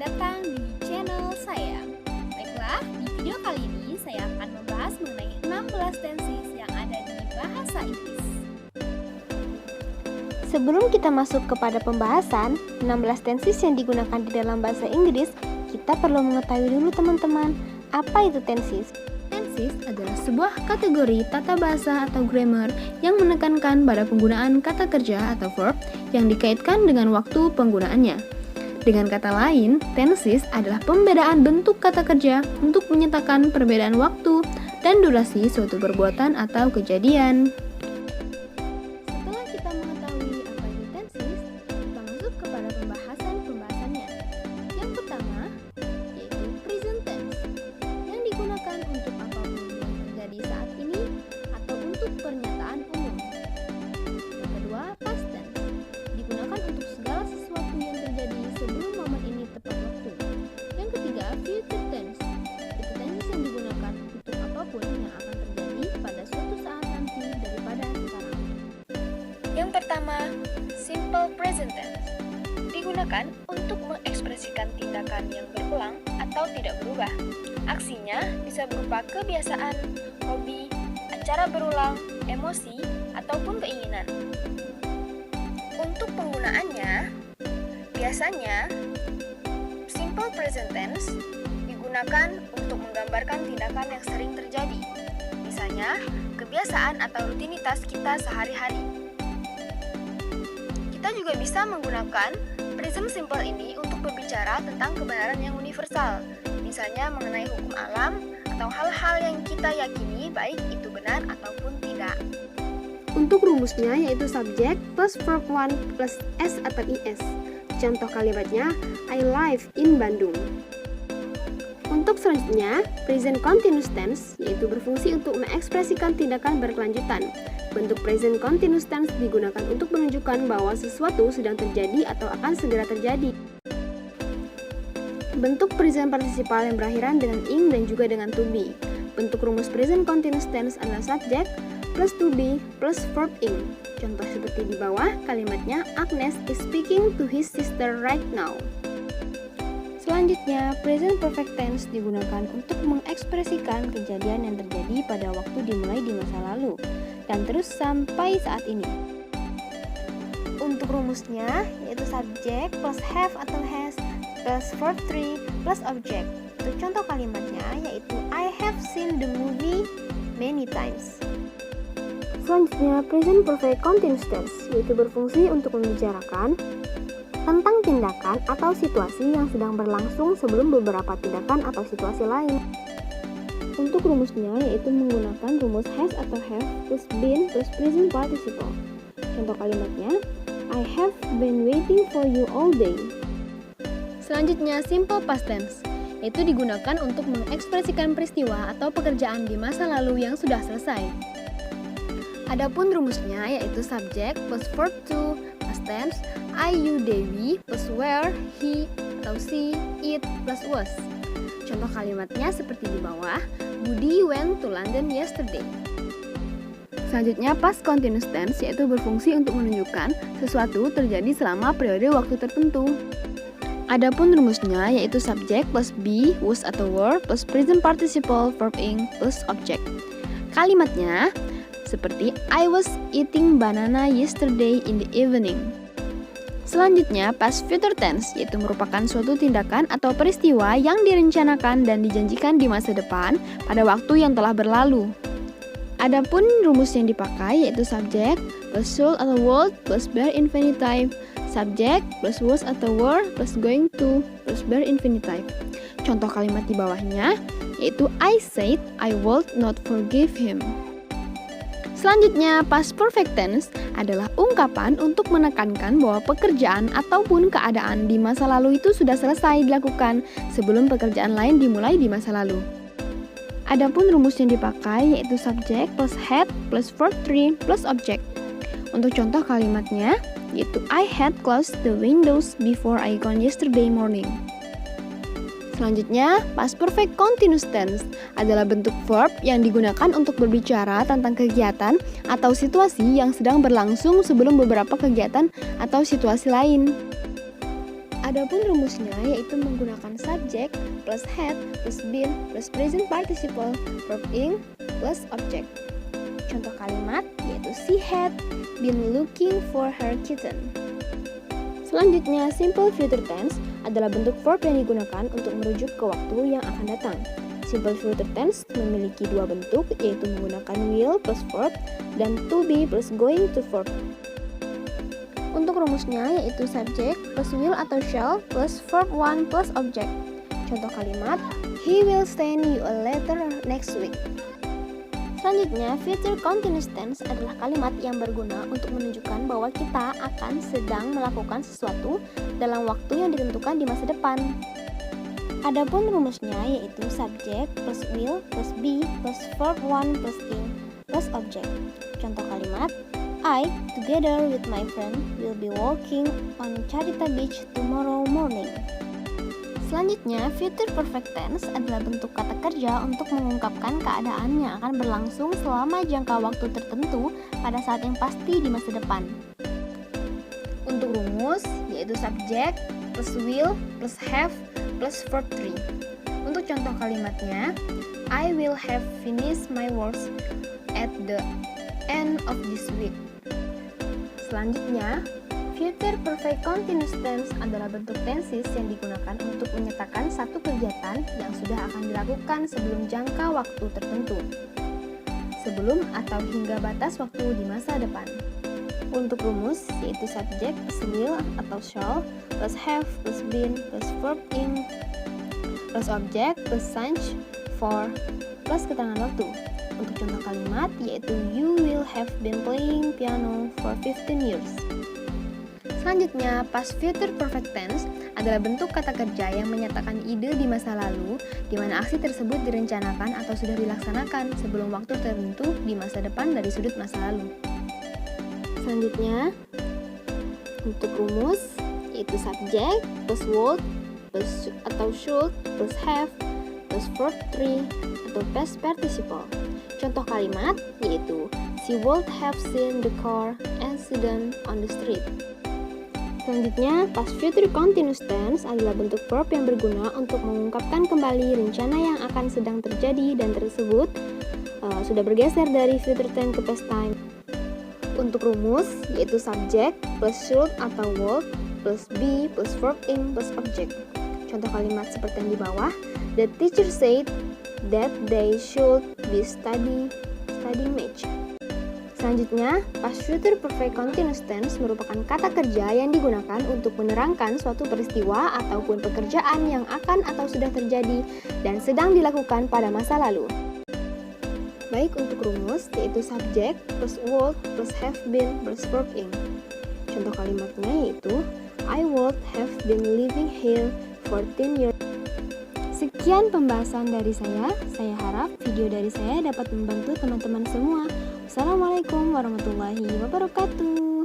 datang di channel saya. Baiklah, di video kali ini saya akan membahas mengenai 16 tenses yang ada di bahasa Inggris. Sebelum kita masuk kepada pembahasan 16 tenses yang digunakan di dalam bahasa Inggris, kita perlu mengetahui dulu teman-teman, apa itu tenses? Tenses adalah sebuah kategori tata bahasa atau grammar yang menekankan pada penggunaan kata kerja atau verb yang dikaitkan dengan waktu penggunaannya. Dengan kata lain, tenses adalah pembedaan bentuk kata kerja untuk menyatakan perbedaan waktu dan durasi suatu perbuatan atau kejadian. Setelah kita mengetahui apa itu tenses, kita masuk kepada pembahasannya. Yang pertama, yaitu present tense, yang digunakan untuk apapun yang terjadi saat ini atau untuk pernyataan umum. Yang kedua, past tense, digunakan untuk segala sesuatu yang terjadi sebelum momen ini tepat waktu. Yang ketiga, future tense, itu tense yang digunakan untuk apapun yang akan terjadi pada suatu saat nanti daripada sekarang. Yang pertama, simple present tense, digunakan untuk mengekspresikan tindakan yang berulang atau tidak berubah. Aksinya bisa berupa kebiasaan, hobi, acara berulang, emosi, ataupun keinginan. Untuk penggunaannya, biasanya simple present tense digunakan untuk menggambarkan tindakan yang sering terjadi, misalnya kebiasaan atau rutinitas kita sehari-hari. Kita juga bisa menggunakan present simple ini untuk berbicara tentang kebenaran yang universal, misalnya mengenai hukum alam atau hal-hal yang kita yakini baik itu benar ataupun tidak. Untuk rumusnya yaitu subject plus verb 1 plus s atau is. Contoh kalimatnya, I live in Bandung. Untuk selanjutnya, present continuous tense yaitu berfungsi untuk mengekspresikan tindakan berkelanjutan. Bentuk present continuous tense digunakan untuk menunjukkan bahwa sesuatu sedang terjadi atau akan segera terjadi. Bentuk present participle yang berakhiran dengan ing dan juga dengan to be. Bentuk rumus present continuous tense adalah subject plus to be plus verb ing. Contoh seperti di bawah, kalimatnya Agnes is speaking to his sister right now. Selanjutnya, present perfect tense digunakan untuk mengekspresikan kejadian yang terjadi pada waktu dimulai di masa lalu dan terus sampai saat ini. Untuk rumusnya yaitu subject plus have atau has plus verb 3 plus object. Untuk contoh kalimatnya yaitu I have seen the movie many times. Selanjutnya, present perfect continuous tense yaitu berfungsi untuk membicarakan tentang tindakan atau situasi yang sedang berlangsung sebelum beberapa tindakan atau situasi lain. Untuk rumusnya yaitu menggunakan rumus has atau have plus been plus present participle. Contoh kalimatnya, I have been waiting for you all day. Selanjutnya, simple past tense, yaitu digunakan untuk mengekspresikan peristiwa atau pekerjaan di masa lalu yang sudah selesai. Adapun rumusnya yaitu subject plus verb 2 past tense, I, you, they, we plus were, he atau she, it plus was. Contoh kalimatnya seperti di bawah, Budi went to London yesterday. Selanjutnya, past continuous tense yaitu berfungsi untuk menunjukkan sesuatu terjadi selama periode waktu tertentu. Adapun rumusnya yaitu subject plus be, was atau were plus present participle verb ing plus object. Kalimatnya seperti I was eating banana yesterday in the evening. Selanjutnya, past future tense yaitu merupakan suatu tindakan atau peristiwa yang direncanakan dan dijanjikan di masa depan pada waktu yang telah berlalu. Adapun rumus yang dipakai yaitu subject plus should atau would plus bare infinitive, subject plus was atau were plus going to plus bare infinitive. Contoh kalimat di bawahnya yaitu I said I would not forgive him. Selanjutnya, past perfect tense adalah ungkapan untuk menekankan bahwa pekerjaan ataupun keadaan di masa lalu itu sudah selesai dilakukan sebelum pekerjaan lain dimulai di masa lalu. Adapun rumus yang dipakai yaitu subject plus had plus verb 3 plus object. Untuk contoh kalimatnya yaitu I had closed the windows before I gone yesterday morning. Selanjutnya, past perfect continuous tense adalah bentuk verb yang digunakan untuk berbicara tentang kegiatan atau situasi yang sedang berlangsung sebelum beberapa kegiatan atau situasi lain. Adapun rumusnya yaitu menggunakan subject plus had plus been plus present participle verb ing plus object. Contoh kalimat yaitu she had been looking for her kitten. Selanjutnya, simple future tense adalah bentuk verb yang digunakan untuk merujuk ke waktu yang akan datang. Simple future tense memiliki dua bentuk, yaitu menggunakan will plus verb dan to be plus going to verb. Untuk rumusnya yaitu subject plus will atau shall plus verb 1 plus object. Contoh kalimat, he will send you a letter next week. Selanjutnya, future continuous tense adalah kalimat yang berguna untuk menunjukkan bahwa kita akan sedang melakukan sesuatu dalam waktu yang ditentukan di masa depan. Adapun rumusnya yaitu subject plus will plus be plus verb 1 plus ing plus object. Contoh kalimat, I, together with my friend, will be walking on Charita Beach tomorrow morning. Selanjutnya, future perfect tense adalah bentuk kata kerja untuk mengungkapkan keadaan yang akan berlangsung selama jangka waktu tertentu pada saat yang pasti di masa depan. Untuk rumus yaitu subject plus will plus have plus verb 3. Untuk contoh kalimatnya, I will have finished my works at the end of this week. Selanjutnya, future perfect continuous tense adalah bentuk tenses yang digunakan untuk menyatakan satu kegiatan yang sudah akan dilakukan sebelum jangka waktu tertentu, sebelum atau hingga batas waktu di masa depan. Untuk rumus yaitu subject plus will atau shall plus have plus been plus verb ing plus object plus such for plus keterangan waktu. Untuk contoh kalimat yaitu you will have been playing piano for 15 years. Selanjutnya, past future perfect tense adalah bentuk kata kerja yang menyatakan ide di masa lalu di mana aksi tersebut direncanakan atau sudah dilaksanakan sebelum waktu tertentu di masa depan dari sudut masa lalu. Selanjutnya, untuk rumus yaitu subject plus would plus atau should plus have plus verb 3 atau past participle. Contoh kalimat yaitu she would have seen the car accident on the street. Selanjutnya, past future continuous tense adalah bentuk verb yang berguna untuk mengungkapkan kembali rencana yang akan sedang terjadi dan tersebut sudah bergeser dari future tense ke past time. Untuk rumus yaitu subject plus should atau would plus be plus verb ing plus object. Contoh kalimat seperti yang di bawah, the teacher said that they should be studying math. Selanjutnya, past future perfect continuous tense merupakan kata kerja yang digunakan untuk menerangkan suatu peristiwa ataupun pekerjaan yang akan atau sudah terjadi dan sedang dilakukan pada masa lalu. Baik untuk rumus yaitu subject plus would plus have been plus verb ing. Contoh kalimatnya yaitu I would have been living here for 10 years. Sekian pembahasan dari saya. Saya harap video dari saya dapat membantu teman-teman semua. Assalamualaikum warahmatullahi wabarakatuh.